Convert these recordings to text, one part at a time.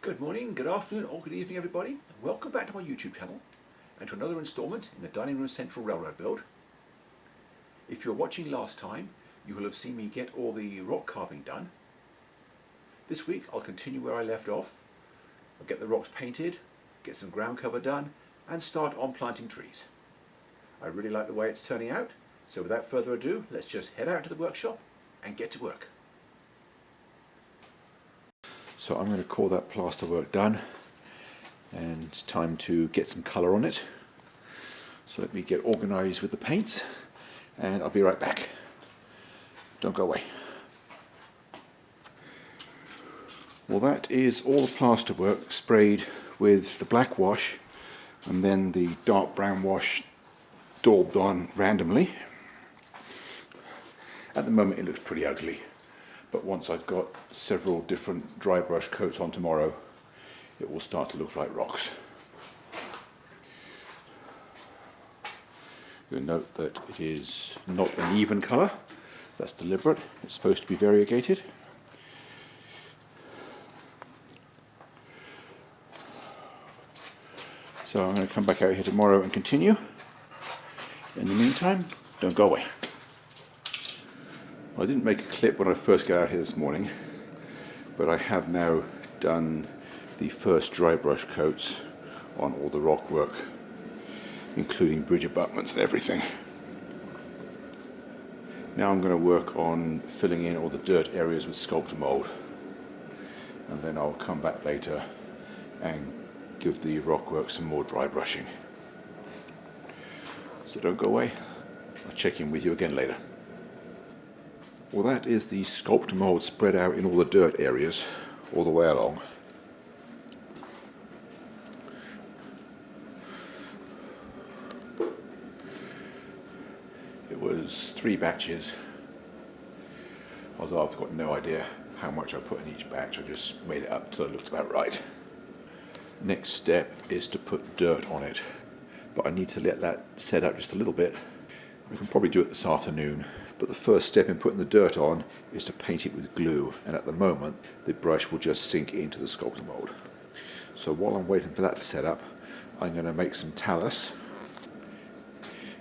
Good morning, good afternoon, or good evening everybody. Welcome back to my YouTube channel and to another installment in the Dining Room Central Railroad build. If you were watching last time, you will have seen me get all the rock carving done. This week I'll continue where I left off. I'll get the rocks painted, get some ground cover done and start on planting trees. I really like the way it's turning out, so without further ado, let's just head out to the workshop and get to work. So I'm going to call that plaster work done, and it's time to get some colour on it. So let me get organised with the paints and I'll be right back. Don't go away. Well, that is all the plaster work sprayed with the black wash and then the dark brown wash daubed on randomly. At the moment it looks pretty ugly. But once I've got several different dry brush coats on tomorrow, it will start to look like rocks. You'll note that it is not an even colour. That's deliberate. It's supposed to be variegated. So I'm going to come back out here tomorrow and continue. In the meantime, don't go away. I didn't make a clip when I first got out here this morning, but I have now done the first dry brush coats on all the rock work, including bridge abutments and everything. Now I'm going to work on filling in all the dirt areas with sculptor mould, and then I'll come back later and give the rock work some more dry brushing. So don't go away, I'll check in with you again later. Well, that is the sculptor mould spread out in all the dirt areas all the way along. It was 3 batches, although I've got no idea how much I put in each batch. I just made it up till it looked about right. Next step is to put dirt on it, but I need to let that set up just a little bit. We can probably do it this afternoon. But the first step in putting the dirt on is to paint it with glue, and at the moment the brush will just sink into the sculptor mould. So while I'm waiting for that to set up, I'm going to make some talus.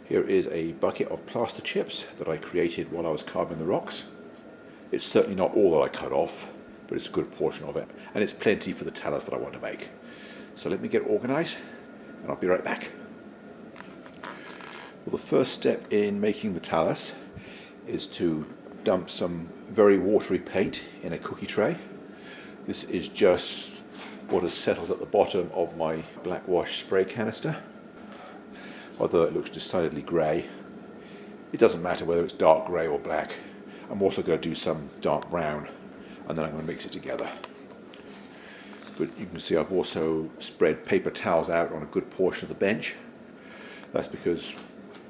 Here is a bucket of plaster chips that I created while I was carving the rocks. It's certainly not all that I cut off, but it's a good portion of it, and it's plenty for the talus that I want to make. So let me get organised and I'll be right back. Well, the first step in making the talus is to dump some very watery paint in a cookie tray. This is just what has settled at the bottom of my black wash spray canister. Although it looks decidedly grey, it doesn't matter whether it's dark grey or black. I'm also going to do some dark brown and then I'm going to mix it together. But you can see I've also spread paper towels out on a good portion of the bench. That's because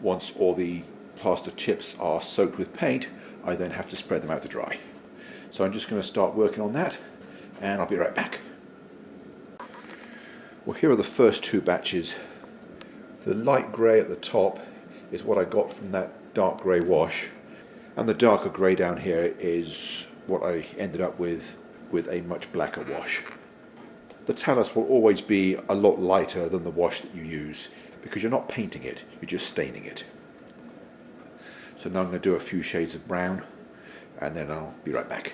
once all the plaster chips are soaked with paint, I then have to spread them out to dry. So I'm just going to start working on that and I'll be right back. Well, here are the first 2 batches. The light grey at the top is what I got from that dark grey wash, and the darker grey down here is what I ended up with a much blacker wash. The talus will always be a lot lighter than the wash that you use because you're not painting it, you're just staining it. So now I'm going to do a few shades of brown and then I'll be right back.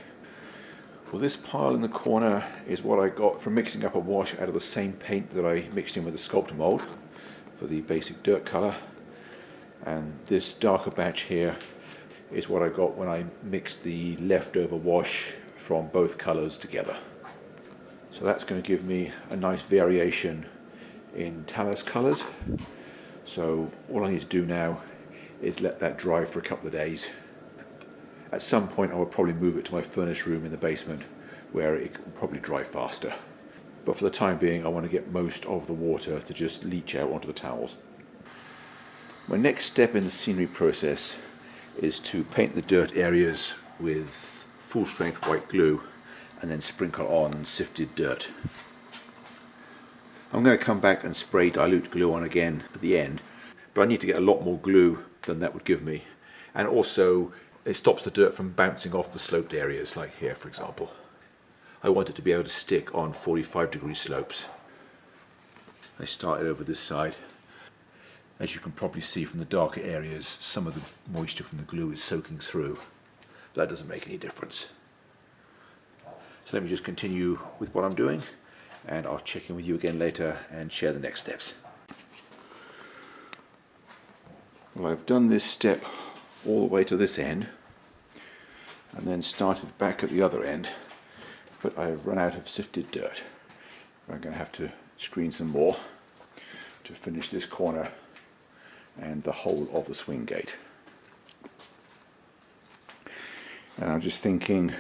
Well, this pile in the corner is what I got from mixing up a wash out of the same paint that I mixed in with the sculptor mould for the basic dirt colour. And this darker batch here is what I got when I mixed the leftover wash from both colours together. So that's going to give me a nice variation in talus colours. So all I need to do now is let that dry for a couple of days. At some point I will probably move it to my furnace room in the basement where it will probably dry faster. But for the time being I want to get most of the water to just leach out onto the towels. My next step in the scenery process is to paint the dirt areas with full strength white glue and then sprinkle on sifted dirt. I'm going to come back and spray dilute glue on again at the end, but I need to get a lot more glue than that would give me, and also it stops the dirt from bouncing off the sloped areas like here, for example. I wanted to be able to stick on 45-degree slopes. I started over this side. As you can probably see from the darker areas, some of the moisture from the glue is soaking through. But that doesn't make any difference. So let me just continue with what I'm doing, and I'll check in with you again later and share the next steps. Well, I've done this step all the way to this end, and then started back at the other end, but I've run out of sifted dirt. I'm going to have to screen some more to finish this corner and the whole of the swing gate. And I'm just thinking,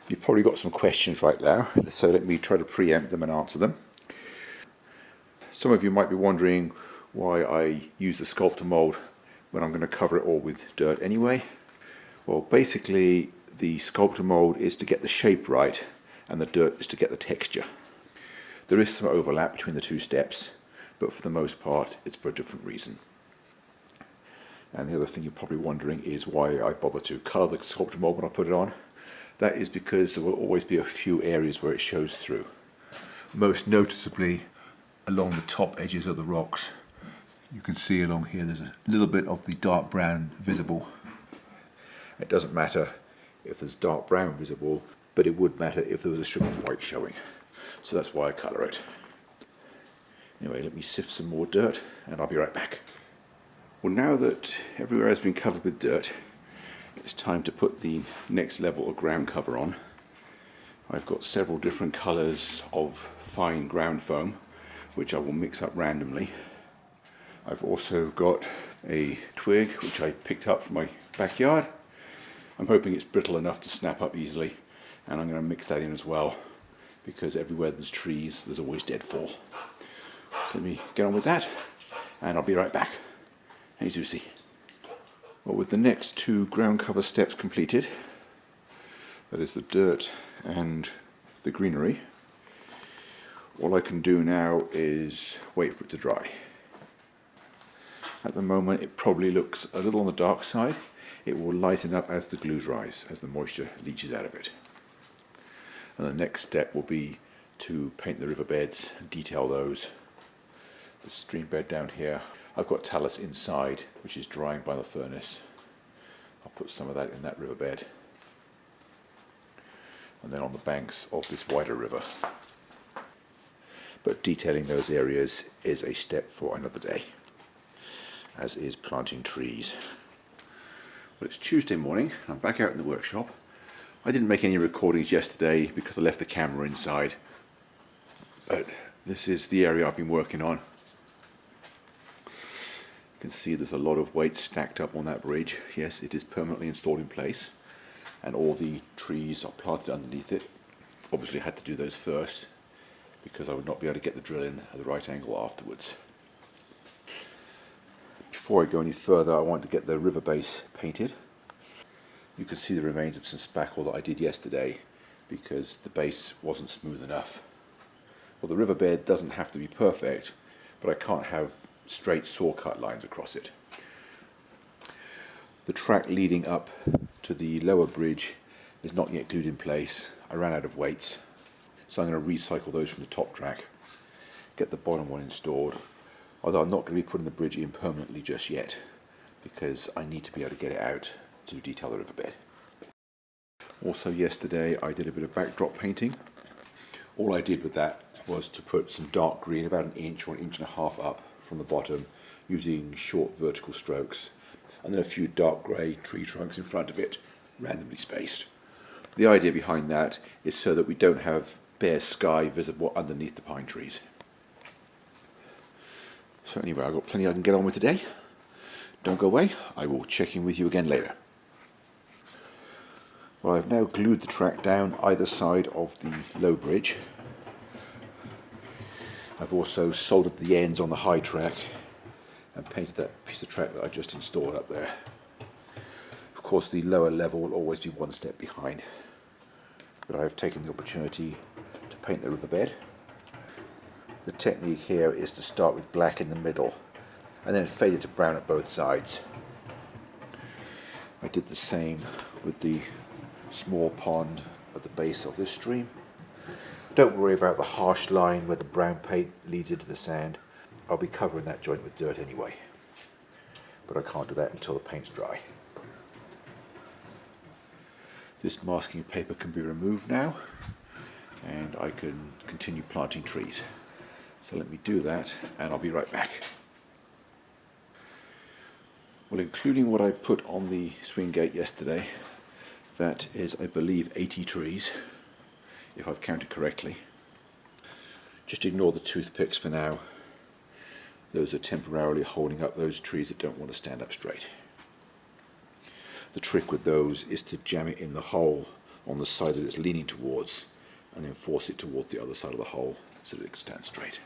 you've probably got some questions right now, so let me try to preempt them and answer them. Some of you might be wondering why I use the sculptor mold when I'm going to cover it all with dirt anyway. Well, basically the sculptor mold is to get the shape right, and the dirt is to get the texture. There is some overlap between the two steps, but for the most part it's for a different reason. And the other thing you're probably wondering is why I bother to colour the sculptor mold when I put it on. That is because there will always be a few areas where it shows through. Most noticeably along the top edges of the rocks. You can see along here there's a little bit of the dark brown visible. It doesn't matter if there's dark brown visible, but it would matter if there was a strip of white showing. So that's why I colour it. Anyway, let me sift some more dirt and I'll be right back. Well, now that everywhere has been covered with dirt, it's time to put the next level of ground cover on. I've got several different colours of fine ground foam, which I will mix up randomly. I've also got a twig which I picked up from my backyard. I'm hoping it's brittle enough to snap up easily, and I'm going to mix that in as well, because everywhere there's trees there's always deadfall. So let me get on with that and I'll be right back. As you see. Well, with the next two ground cover steps completed, that is the dirt and the greenery, all I can do now is wait for it to dry. At the moment it probably looks a little on the dark side. It will lighten up as the glue dries, as the moisture leaches out of it. And the next step will be to paint the riverbeds, detail those. The stream bed down here, I've got talus inside, which is drying by the furnace. I'll put some of that in that riverbed. And then on the banks of this wider river. But detailing those areas is a step for another day, as is planting trees. Well, it's Tuesday morning, I'm back out in the workshop. I didn't make any recordings yesterday because I left the camera inside. But this is the area I've been working on. You can see there's a lot of weight stacked up on that bridge. Yes, it is permanently installed in place, and all the trees are planted underneath it. Obviously I had to do those first because I would not be able to get the drill in at the right angle afterwards. Before I go any further, I want to get the river base painted. You can see the remains of some spackle that I did yesterday because the base wasn't smooth enough. Well, the riverbed doesn't have to be perfect, but I can't have straight saw cut lines across it. The track leading up to the lower bridge is not yet glued in place. I ran out of weights, so I'm going to recycle those from the top track, get the bottom one installed, although I'm not going to be putting the bridge in permanently just yet because I need to be able to get it out to detail the riverbed. Also yesterday I did a bit of backdrop painting. All I did with that was to put some dark green about an inch or an inch and a half up from the bottom using short vertical strokes, and then a few dark grey tree trunks in front of it, randomly spaced. The idea behind that is so that we don't have bare sky visible underneath the pine trees. So anyway, I've got plenty I can get on with today. Don't go away, I will check in with you again later. Well, I've now glued the track down either side of the low bridge. I've also soldered the ends on the high track and painted that piece of track that I just installed up there. Of course, the lower level will always be one step behind, but I have taken the opportunity to paint the riverbed. The technique here is to start with black in the middle and then fade it to brown at both sides. I did the same with the small pond at the base of this stream. Don't worry about the harsh line where the brown paint leads into the sand. I'll be covering that joint with dirt anyway, but I can't do that until the paint's dry. This masking paper can be removed now, and I can continue planting trees. So let me do that and I'll be right back. Well, including what I put on the swing gate yesterday, that is, I believe, 80 trees, if I've counted correctly. Just ignore the toothpicks for now. Those are temporarily holding up those trees that don't want to stand up straight. The trick with those is to jam it in the hole on the side that it's leaning towards, and then force it towards the other side of the hole so that it can stand straight.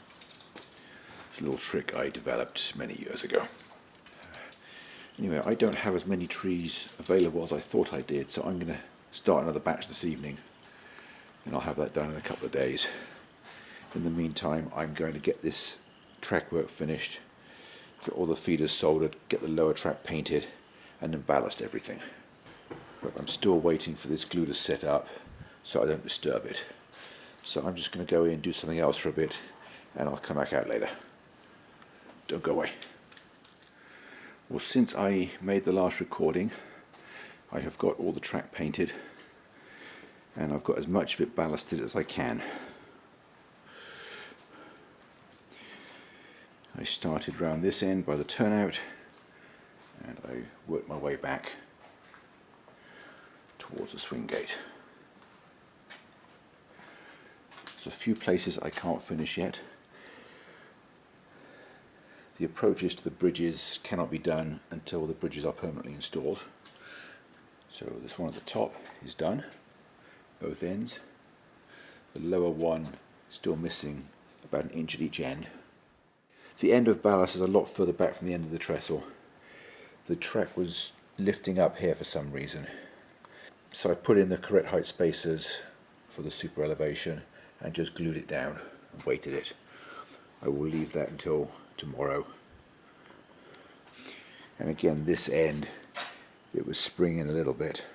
It's a little trick I developed many years ago. Anyway, I don't have as many trees available as I thought I did, so I'm going to start another batch this evening, and I'll have that done in a couple of days. In the meantime, I'm going to get this track work finished, get all the feeders soldered, get the lower track painted, and then ballast everything. But I'm still waiting for this glue to set up so I don't disturb it. So I'm just going to go in and do something else for a bit, and I'll come back out later. Don't go away. Well, since I made the last recording, I have got all the track painted, and I've got as much of it ballasted as I can. I started round this end by the turnout, and I worked my way back towards the swing gate. There's a few places I can't finish yet. The approaches to the bridges cannot be done until the bridges are permanently installed. So this one at the top is done, both ends. The lower one still missing about an inch at each end. The end of ballast is a lot further back from the end of the trestle. The track was lifting up here for some reason. So I put in the correct height spacers for the super elevation and just glued it down and weighted it. I will leave that until tomorrow. And again, this end, it was springing a little bit.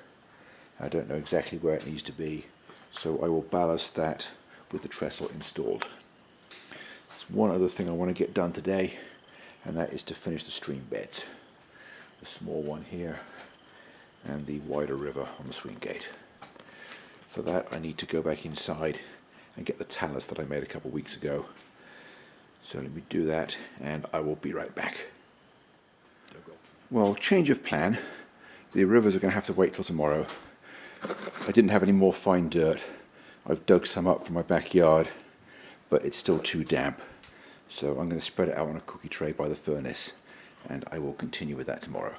I don't know exactly where it needs to be, so I will ballast that with the trestle installed. There's one other thing I want to get done today, and that is to finish the stream beds. The small one here and the wider river on the swing gate. For that I need to go back inside and get the talus that I made a couple of weeks ago. So let me do that and I will be right back. Well, change of plan. The rivers are going to have to wait till tomorrow. I didn't have any more fine dirt. I've dug some up from my backyard, but it's still too damp. So I'm going to spread it out on a cookie tray by the furnace, and I will continue with that tomorrow.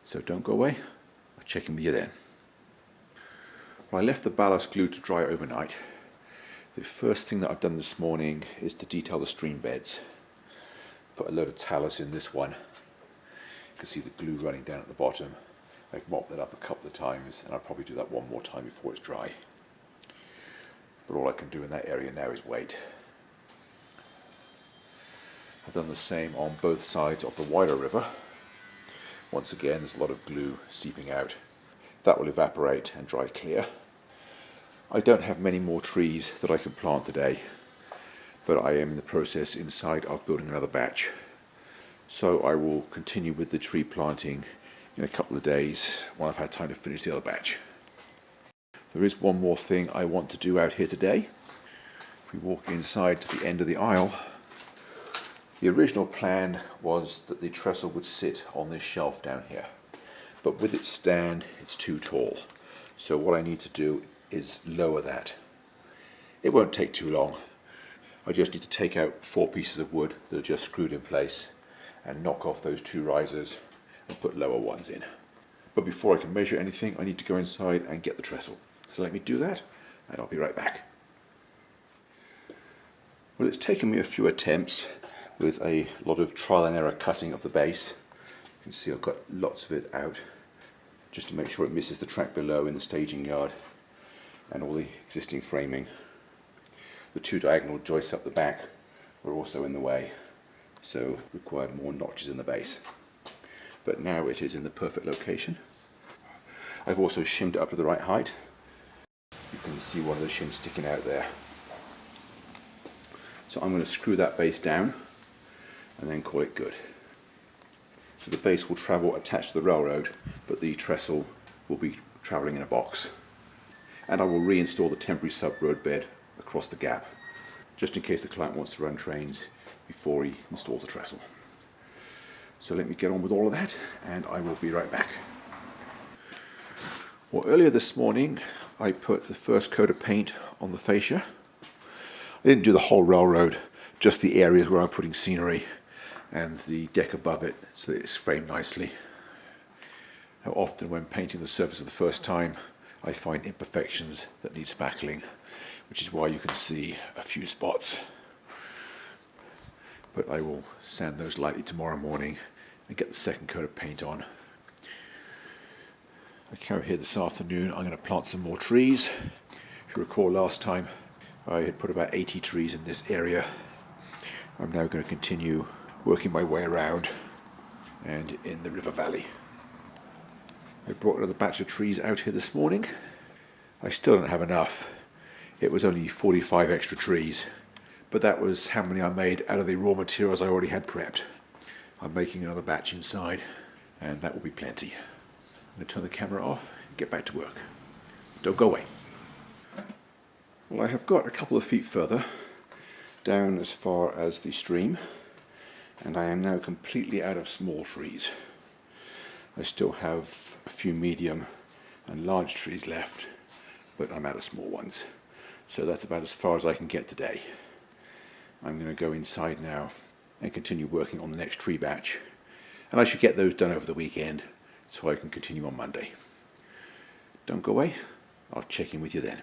So don't go away. I'll check in with you then. Well, I left the ballast glue to dry overnight. The first thing that I've done this morning is to detail the stream beds. Put a load of talus in this one. You can see the glue running down at the bottom. I've mopped that up a couple of times, and I'll probably do that one more time before it's dry. But all I can do in that area now is wait. I've done the same on both sides of the wider river. Once again, there's a lot of glue seeping out. That will evaporate and dry clear. I don't have many more trees that I can plant today, but I am in the process inside of building another batch. So I will continue with the tree planting in a couple of days when I've had time to finish the other batch. There is one more thing I want to do out here today. If we walk inside to the end of the aisle, the original plan was that the trestle would sit on this shelf down here, but with its stand it's too tall. So what I need to do is lower that. It won't take too long. I just need to take out 4 pieces of wood that are just screwed in place and knock off those 2 risers and put lower ones in. But before I can measure anything, I need to go inside and get the trestle. So let me do that and I'll be right back. Well, it's taken me a few attempts with a lot of trial and error cutting of the base. You can see I've got lots of it out just to make sure it misses the track below in the staging yard and all the existing framing. The 2 diagonal joists up the back were also in the way, so required more notches in the base. But now it is in the perfect location. I've also shimmed it up to the right height. You can see one of the shims sticking out there. So I'm going to screw that base down and then call it good. So the base will travel attached to the railroad, but the trestle will be travelling in a box. And I will reinstall the temporary sub-road bed across the gap, just in case the client wants to run trains before he installs the trestle. So let me get on with all of that, and I will be right back. Well, earlier this morning I put the first coat of paint on the fascia. I didn't do the whole railroad, just the areas where I'm putting scenery and the deck above it, so that it's framed nicely. Now, often when painting the surface for the first time, I find imperfections that need spackling, which is why you can see a few spots. But I will sand those lightly tomorrow morning and get the second coat of paint on. I came here this afternoon. I'm going to plant some more trees. If you recall last time, I had put about 80 trees in this area. I'm now going to continue working my way around and in the river valley. I brought another batch of trees out here this morning. I still don't have enough. It was only 45 extra trees, but that was how many I made out of the raw materials I already had prepped. I'm making another batch inside, and that will be plenty. I'm going to turn the camera off and get back to work. Don't go away. Well, I have got a couple of feet further down as far as the stream, and I am now completely out of small trees. I still have a few medium and large trees left, but I'm out of small ones. So that's about as far as I can get today. I'm going to go inside now and continue working on the next tree batch, and I should get those done over the weekend so I can continue on Monday. Don't go away. I'll check in with you then.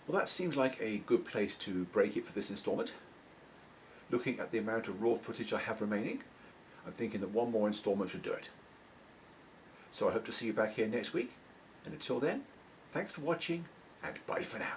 Well, that seems like a good place to break it for this installment. Looking at the amount of raw footage I have remaining, I'm thinking that one more installment should do it. So I hope to see you back here next week, and until then, thanks for watching, and bye for now.